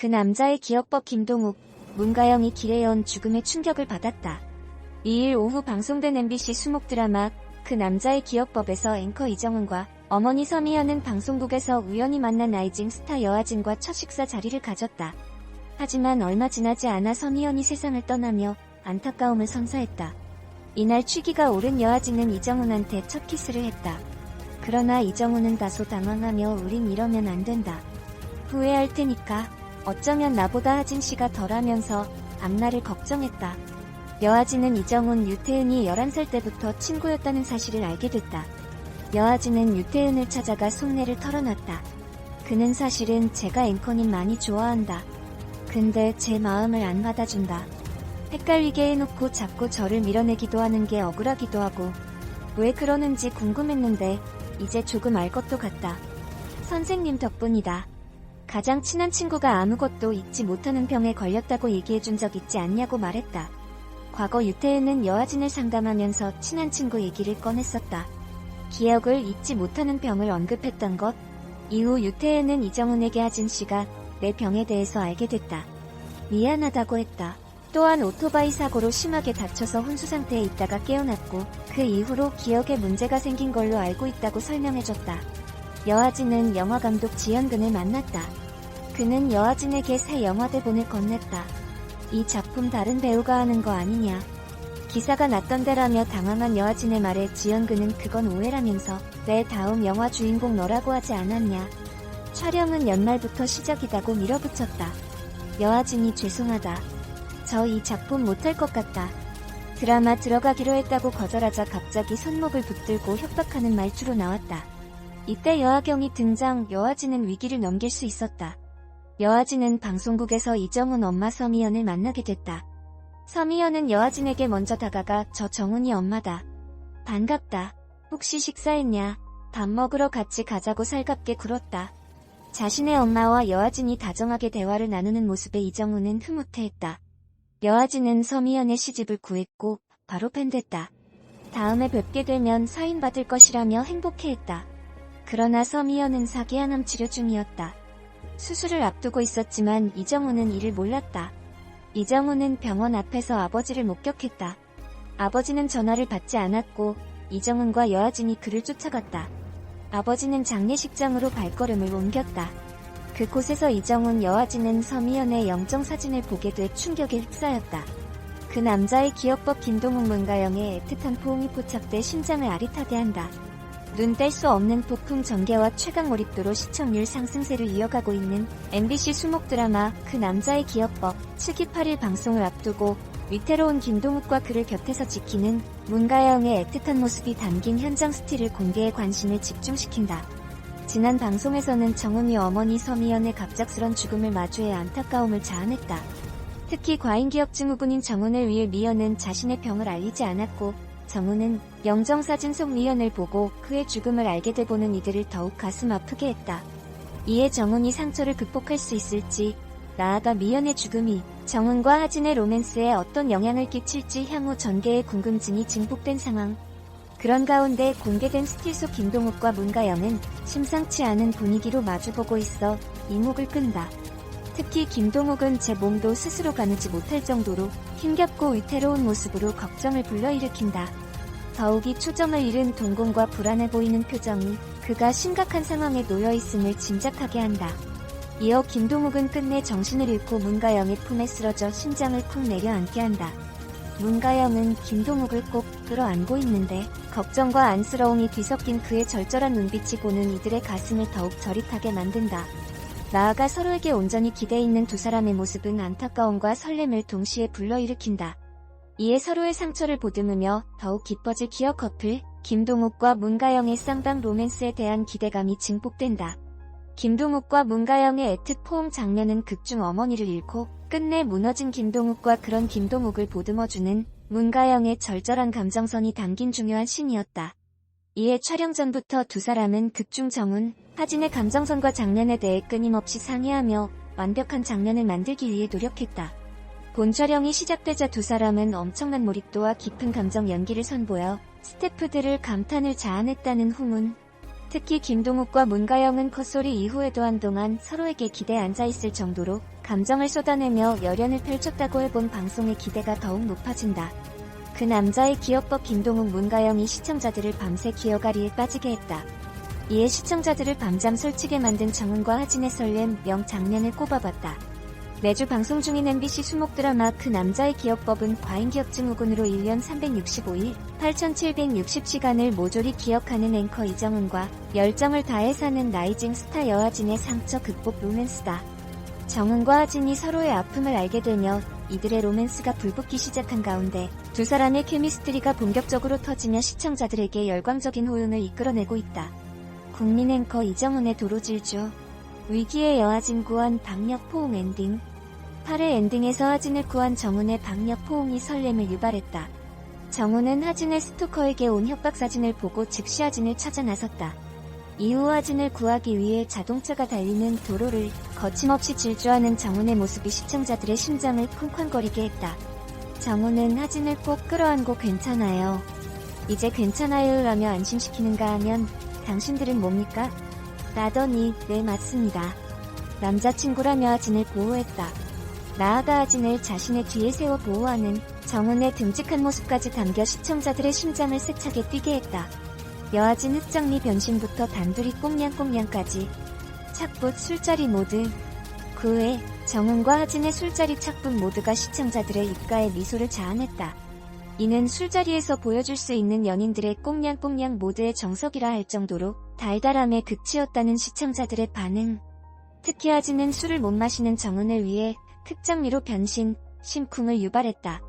그 남자의 기억법 김동욱, 문가영이 길에온 죽음의 충격을 받았다. 2일 오후 방송된 MBC 수목 드라마 그 남자의 기억법에서 앵커 이정은과 어머니 서미연은 방송국에서 우연히 만난 라이징 스타 여아진과 첫 식사 자리를 가졌다. 하지만 얼마 지나지 않아 서미연이 세상을 떠나며 안타까움을 선사했다. 이날 취기가 오른 여아진은 이정훈한테 첫 키스를 했다. 그러나 이정훈은 다소 당황하며 우린 이러면 안 된다. 후회할 테니까. 어쩌면 나보다 하진씨가 덜하면서 앞날을 걱정했다. 여아진은 이정훈, 유태은이 11살 때부터 친구였다는 사실을 알게 됐다. 여아진은 유태은을 찾아가 속내를 털어놨다. 그는 사실은 제가 앵커님 많이 좋아한다. 근데 제 마음을 안 받아준다. 헷갈리게 해놓고 자꾸 저를 밀어내기도 하는 게 억울하기도 하고 왜 그러는지 궁금했는데 이제 조금 알 것도 같다. 선생님 덕분이다. 가장 친한 친구가 아무것도 잊지 못하는 병에 걸렸다고 얘기해준 적 있지 않냐고 말했다. 과거 유태은은 여아진을 상담하면서 친한 친구 얘기를 꺼냈었다. 기억을 잊지 못하는 병을 언급했던 것. 이후 유태은은 이정훈에게 하진씨가 내 병에 대해서 알게 됐다. 미안하다고 했다. 또한 오토바이 사고로 심하게 다쳐서 혼수 상태에 있다가 깨어났고 그 이후로 기억에 문제가 생긴 걸로 알고 있다고 설명해줬다. 여아진은 영화감독 지현근을 만났다. 그는 여아진에게 새 영화대본을 건넸다. 이 작품 다른 배우가 하는 거 아니냐. 기사가 났던데라며 당황한 여아진의 말에 지현근은 그건 오해라면서 내 다음 영화 주인공 너라고 하지 않았냐. 촬영은 연말부터 시작이다고 밀어붙였다. 여아진이 죄송하다. 저 이 작품 못할 것 같다. 드라마 들어가기로 했다고 거절하자 갑자기 손목을 붙들고 협박하는 말투로 나왔다. 이때 여아경이 등장. 여아진은 위기를 넘길 수 있었다. 여아진은 방송국에서 이정훈 엄마 서미연을 만나게 됐다. 서미연은 여아진에게 먼저 다가가 저 정훈이 엄마다. 반갑다. 혹시 식사했냐? 밥 먹으러 같이 가자고 살갑게 굴었다. 자신의 엄마와 여아진이 다정하게 대화를 나누는 모습에 이정훈은 흐뭇해했다. 여아진은 서미연의 시집을 구했고 바로 팬됐다. 다음에 뵙게 되면 사인 받을 것이라며 행복해했다. 그러나 서미연은 사기야남 치료 중이었다. 수술을 앞두고 있었지만 이정훈은 이를 몰랐다. 이정훈은 병원 앞에서 아버지를 목격했다. 아버지는 전화를 받지 않았고 이정훈과 여아진이 그를 쫓아갔다. 아버지는 장례식장으로 발걸음을 옮겼다. 그곳에서 이정훈, 여아진은 서미연의 영정사진을 보게 돼 충격에 휩싸였다. 그 남자의 기억법 김동욱, 문가영의 애틋한 포옹이 포착돼 심장을 아릿하게 한다. 눈 뗄 수 없는 폭풍 전개와 최강 몰입도로 시청률 상승세를 이어가고 있는 MBC 수목 드라마 그 남자의 기억법 7기 8일 방송을 앞두고 위태로운 김동욱과 그를 곁에서 지키는 문가영의 애틋한 모습이 담긴 현장 스틸을 공개해 관심을 집중시킨다. 지난 방송에서는 정훈이 어머니 서미연의 갑작스런 죽음을 마주해 안타까움을 자아냈다. 특히 과잉기억증 후군인 정훈을 위해 미연은 자신의 병을 알리지 않았고 정훈은 영정사진 속 미연을 보고 그의 죽음을 알게 돼 보는 이들을 더욱 가슴 아프게 했다. 이에 정훈이 상처를 극복할 수 있을지, 나아가 미연의 죽음이 정훈과 하진의 로맨스에 어떤 영향을 끼칠지 향후 전개의 궁금증이 증폭된 상황. 그런 가운데 공개된 스틸 속 김동욱과 문가영은 심상치 않은 분위기로 마주보고 있어 이목을 끈다. 특히 김동욱은 제 몸도 스스로 가누지 못할 정도로 힘겹고 위태로운 모습으로 걱정을 불러일으킨다. 더욱이 초점을 잃은 동공과 불안해 보이는 표정이 그가 심각한 상황에 놓여있음을 짐작하게 한다. 이어 김동욱은 끝내 정신을 잃고 문가영의 품에 쓰러져 심장을 쿵 내려앉게 한다. 문가영은 김동욱을 꼭 끌어안고 있는데 걱정과 안쓰러움이 뒤섞인 그의 절절한 눈빛이 보는 이들의 가슴을 더욱 저릿하게 만든다. 나아가 서로에게 온전히 기대 있는 두 사람의 모습은 안타까움과 설렘을 동시에 불러일으킨다. 이에 서로의 상처를 보듬으며 더욱 깊어질 기억 커플, 김동욱과 문가영의 쌍방 로맨스에 대한 기대감이 증폭된다. 김동욱과 문가영의 애틋 포옹 장면은 극중 어머니를 잃고 끝내 무너진 김동욱과 그런 김동욱을 보듬어주는 문가영의 절절한 감정선이 담긴 중요한 씬이었다. 이에 촬영 전부터 두 사람은 극중 정훈, 하진의 감정선과 장면에 대해 끊임없이 상의하며 완벽한 장면을 만들기 위해 노력했다. 본 촬영이 시작되자 두 사람은 엄청난 몰입도와 깊은 감정 연기를 선보여 스태프들을 감탄을 자아냈다는 후문. 특히 김동욱과 문가영은 컷소리 이후에도 한동안 서로에게 기대에 앉아있을 정도로 감정을 쏟아내며 열연을 펼쳤다고 해본 방송의 기대가 더욱 높아진다. 그 남자의 기억법 김동욱 문가영이 시청자들을 밤새 기어가리에 빠지게 했다. 이에 시청자들을 밤잠 설치게 만든 정은과 하진의 설렘 명 장면을 꼽아봤다. 매주 방송 중인 MBC 수목 드라마 그 남자의 기억법은 과잉기억증후군으로 1년 365일 8,760시간을 모조리 기억하는 앵커 이정은과 열정을 다해 사는 라이징 스타 여하진의 상처 극복 로맨스다. 정은과 하진이 서로의 아픔을 알게 되며 이들의 로맨스가 불붙기 시작한 가운데 두 사람의 케미스트리가 본격적으로 터지며 시청자들에게 열광적인 호응을 이끌어내고 있다. 국민 앵커 이정은의 도로질주, 위기의 여하진 구한 박력 포옹 엔딩. 8회 엔딩에서 하진을 구한 정은의 박력 포옹이 설렘을 유발했다. 정은은 하진의 스토커에게 온 협박 사진을 보고 즉시 하진을 찾아 나섰다. 이후 하진을 구하기 위해 자동차가 달리는 도로를 거침없이 질주하는 정은의 모습이 시청자들의 심장을 쿵쾅거리게 했다. 정은은 하진을 꼭 끌어안고 괜찮아요. 이제 괜찮아요 라며 안심시키는가 하면 당신들은 뭡니까? 라더니 네 맞습니다. 남자친구라며 하진을 보호했다. 나아가 하진을 자신의 뒤에 세워 보호하는 정은의 듬직한 모습까지 담겨 시청자들의 심장을 세차게 뛰게 했다. 여하진 흑장미 변신부터 단둘이 꽁냥꽁냥까지 착붙 술자리 모드. 그 외 정은과 하진의 술자리 착붙 모두가 시청자들의 입가에 미소를 자아냈다. 이는 술자리에서 보여줄 수 있는 연인들의 꽁냥꽁냥 모드의 정석이라 할 정도로 달달함의 극치였다는 시청자들의 반응. 특히 하진은 술을 못 마시는 정은을 위해 흑장미로 변신, 심쿵을 유발했다.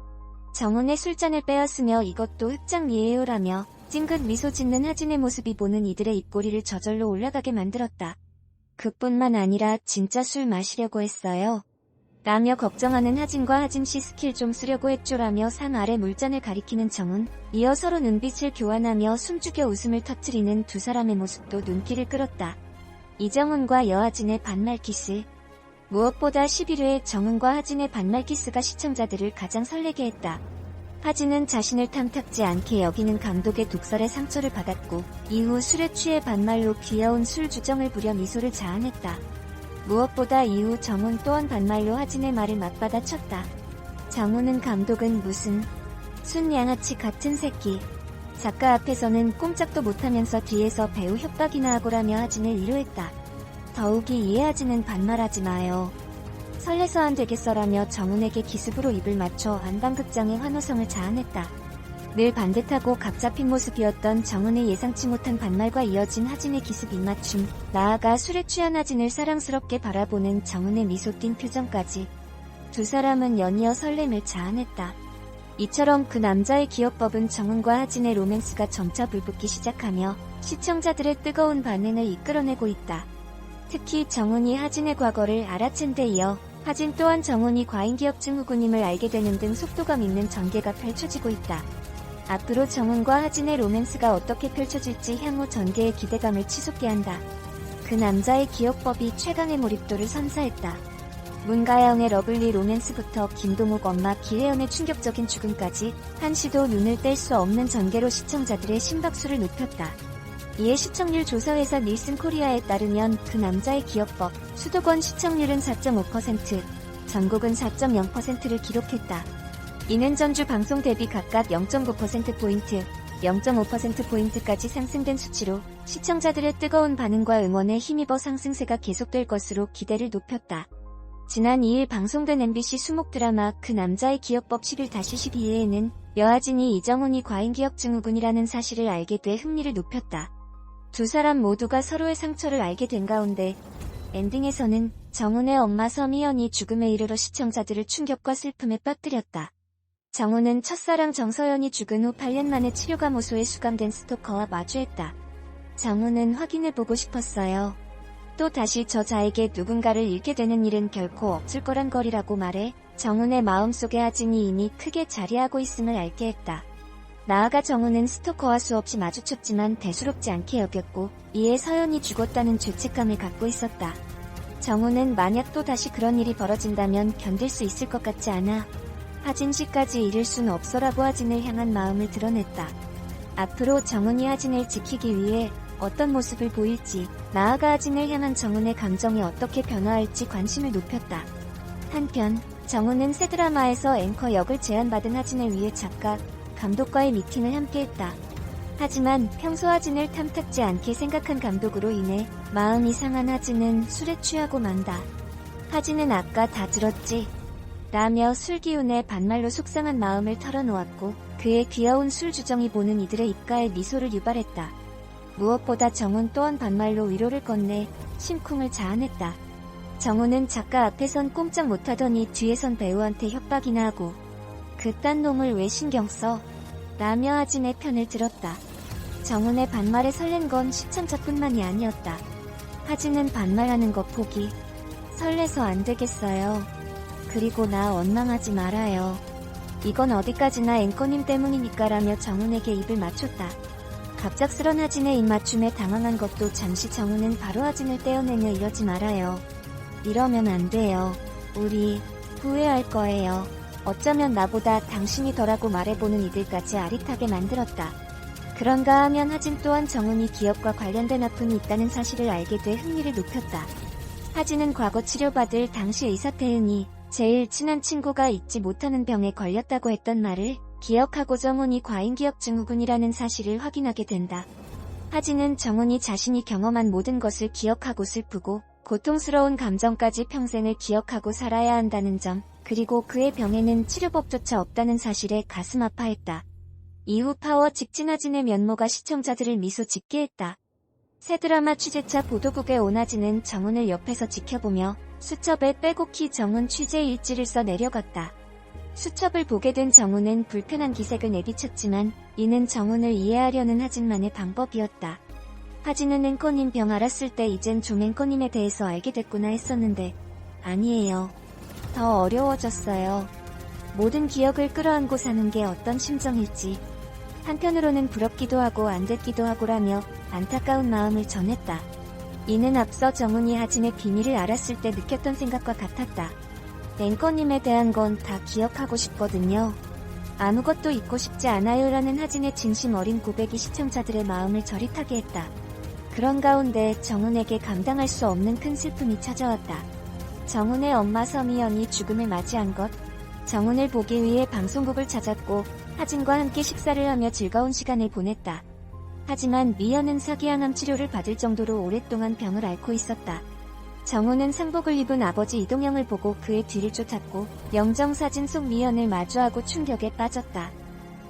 정은의 술잔을 빼앗으며 이것도 흑장미예요 라며 찡긋 미소 짓는 하진의 모습이 보는 이들의 입꼬리를 저절로 올라가게 만들었다. 그뿐만 아니라 진짜 술 마시려고 했어요. 라며 걱정하는 하진과 하진씨 스킬 좀 쓰려고 했죠 라며 상 아래 물잔을 가리키는 정은, 이어 서로 눈빛을 교환하며 숨죽여 웃음을 터뜨리는 두 사람의 모습도 눈길을 끌었다. 이정은과 여하진의 반말 키스. 무엇보다 11회 정은과 하진의 반말 키스가 시청자들을 가장 설레게 했다. 하진은 자신을 탐탁지 않게 여기는 감독의 독설에 상처를 받았고 이후 술에 취해 반말로 귀여운 술 주정을 부려 미소를 자아냈다. 무엇보다 이후 정은 또한 반말로 하진의 말을 맞받아 쳤다. 정은은 감독은 무슨 순 양아치 같은 새끼. 작가 앞에서는 꼼짝도 못하면서 뒤에서 배우 협박이나 하고라며 하진을 위로했다. 더욱이 이해하지는 반말하지 마요. 설레서 안 되겠어라며 정은에게 기습으로 입을 맞춰 안방극장의 환호성을 자아냈다. 늘 반듯하고 각잡힌 모습이었던 정은의 예상치 못한 반말과 이어진 하진의 기습 입맞춤, 나아가 술에 취한 하진을 사랑스럽게 바라보는 정은의 미소 띈 표정까지 두 사람은 연이어 설렘을 자아냈다. 이처럼 그 남자의 기억법은 정은과 하진의 로맨스가 점차 불붙기 시작하며 시청자들의 뜨거운 반응을 이끌어내고 있다. 특히 정은이 하진의 과거를 알아챈 데 이어 하진 또한 정은이 과잉기억증후군임을 알게 되는 등 속도감 있는 전개가 펼쳐지고 있다. 앞으로 정은과 하진의 로맨스가 어떻게 펼쳐질지 향후 전개의 기대감을 치솟게 한다. 그 남자의 기억법이 최강의 몰입도를 선사했다. 문가영의 러블리 로맨스부터 김동욱 엄마 기혜연의 충격적인 죽음까지 한시도 눈을 뗄 수 없는 전개로 시청자들의 심박수를 높였다. 이에 시청률 조사회사 닐슨 코리아에 따르면 그 남자의 기억법 수도권 시청률은 4.5%, 전국은 4.0%를 기록했다. 이는 전주 방송 대비 각각 0.9%포인트, 0.5%포인트까지 상승된 수치로 시청자들의 뜨거운 반응과 응원에 힘입어 상승세가 계속될 것으로 기대를 높였다. 지난 2일 방송된 MBC 수목 드라마 그 남자의 기억법 11-12회에는 여하진이 이정은이 과잉기억증후군이라는 사실을 알게 돼 흥미를 높였다. 두 사람 모두가 서로의 상처를 알게 된 가운데 엔딩에서는 정은의 엄마 서미연이 죽음에 이르러 시청자들을 충격과 슬픔에 빠뜨렸다. 정은은 첫사랑 정서연이 죽은 후 8년 만에 치료감호소에 수감된 스토커와 마주했다. 정은은 확인해보고 싶었어요. 또 다시 저자에게 누군가를 잃게 되는 일은 결코 없을 거란 거리라고 말해 정은의 마음속에 하진이 이미 크게 자리하고 있음을 알게 했다. 나아가 정은은 스토커와 수없이 마주쳤지만 대수롭지 않게 여겼고 이에 서연이 죽었다는 죄책감을 갖고 있었다. 정은은 만약 또 다시 그런 일이 벌어진다면 견딜 수 있을 것 같지 않아. 하진 씨까지 잃을 순 없어라고 하진을 향한 마음을 드러냈다. 앞으로 정은이 하진을 지키기 위해 어떤 모습을 보일지, 나아가 하진을 향한 정훈의 감정이 어떻게 변화할지 관심을 높였다. 한편 정훈은 새 드라마에서 앵커 역을 제안받은 하진을 위해 작가, 감독과의 미팅을 함께했다. 하지만 평소 하진을 탐탁지 않게 생각한 감독으로 인해 마음이 상한 하진은 술에 취하고 만다. 하진은 아까 다 들었지? 라며 술 기운에 반말로 속상한 마음을 털어놓았고 그의 귀여운 술 주정이 보는 이들의 입가에 미소를 유발했다. 무엇보다 정훈 또한 반말로 위로를 건네 심쿵을 자아냈다. 정훈은 작가 앞에선 꼼짝 못하더니 뒤에선 배우한테 협박이나 하고 그딴 놈을 왜 신경 써? 라며 하진의 편을 들었다. 정훈의 반말에 설렌 건 시청자뿐만이 아니었다. 하진은 반말하는 거 포기. 설레서 안 되겠어요. 그리고 나 원망하지 말아요. 이건 어디까지나 앵커님 때문이니까 라며 정훈에게 입을 맞췄다. 갑작스런 하진의 입맞춤에 당황한 것도 잠시 정훈은 바로 하진을 떼어내며 이러지 말아요. 이러면 안 돼요. 우리 후회할 거예요. 어쩌면 나보다 당신이 덜하고 말해보는 이들까지 아릿하게 만들었다. 그런가 하면 하진 또한 정훈이 기업과 관련된 아픔이 있다는 사실을 알게 돼 흥미를 높였다. 하진은 과거 치료받을 당시 의사태은이 제일 친한 친구가 잊지 못하는 병에 걸렸다고 했던 말을 기억하고 정훈이 과잉기억 증후군이라는 사실을 확인하게 된다. 하진은 정훈이 자신이 경험한 모든 것을 기억하고 슬프고 고통스러운 감정까지 평생을 기억하고 살아야 한다는 점, 그리고 그의 병에는 치료법조차 없다는 사실에 가슴 아파했다. 이후 파워 직진 하진의 면모가 시청자들을 미소 짓게 했다. 새 드라마 취재차 보도국에 온 하진은 정훈을 옆에서 지켜보며 수첩에 빼곡히 정훈 취재 일지를 써 내려갔다. 수첩을 보게 된 정훈은 불편한 기색을 내비쳤지만 이는 정훈을 이해하려는 하진만의 방법이었다. 하진은 앵커님 병 알았을 때 이젠 좀 앵커님에 대해서 알게 됐구나 했었는데 아니에요. 더 어려워졌어요. 모든 기억을 끌어안고 사는 게 어떤 심정일지. 한편으로는 부럽기도 하고 안됐기도 하고라며 안타까운 마음을 전했다. 이는 앞서 정훈이 하진의 비밀을 알았을 때 느꼈던 생각과 같았다. 앵커님에 대한 건 다 기억하고 싶거든요. 아무것도 잊고 싶지 않아요 라는 하진의 진심 어린 고백이 시청자들의 마음을 저릿하게 했다. 그런 가운데 정훈에게 감당할 수 없는 큰 슬픔이 찾아왔다. 정훈의 엄마 서미연이 죽음을 맞이한 것. 정훈을 보기 위해 방송국을 찾았고 하진과 함께 식사를 하며 즐거운 시간을 보냈다. 하지만 미연은 사기양암 치료를 받을 정도로 오랫동안 병을 앓고 있었다. 정훈은 상복을 입은 아버지 이동영을 보고 그의 뒤를 쫓았고 영정사진 속 미연을 마주하고 충격에 빠졌다.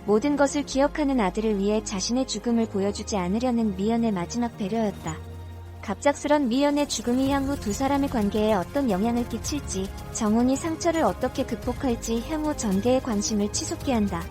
모든 것을 기억하는 아들을 위해 자신의 죽음을 보여주지 않으려는 미연의 마지막 배려였다. 갑작스런 미연의 죽음이 향후 두 사람의 관계에 어떤 영향을 끼칠지, 정훈이 상처를 어떻게 극복할지 향후 전개에 관심을 치솟게 한다.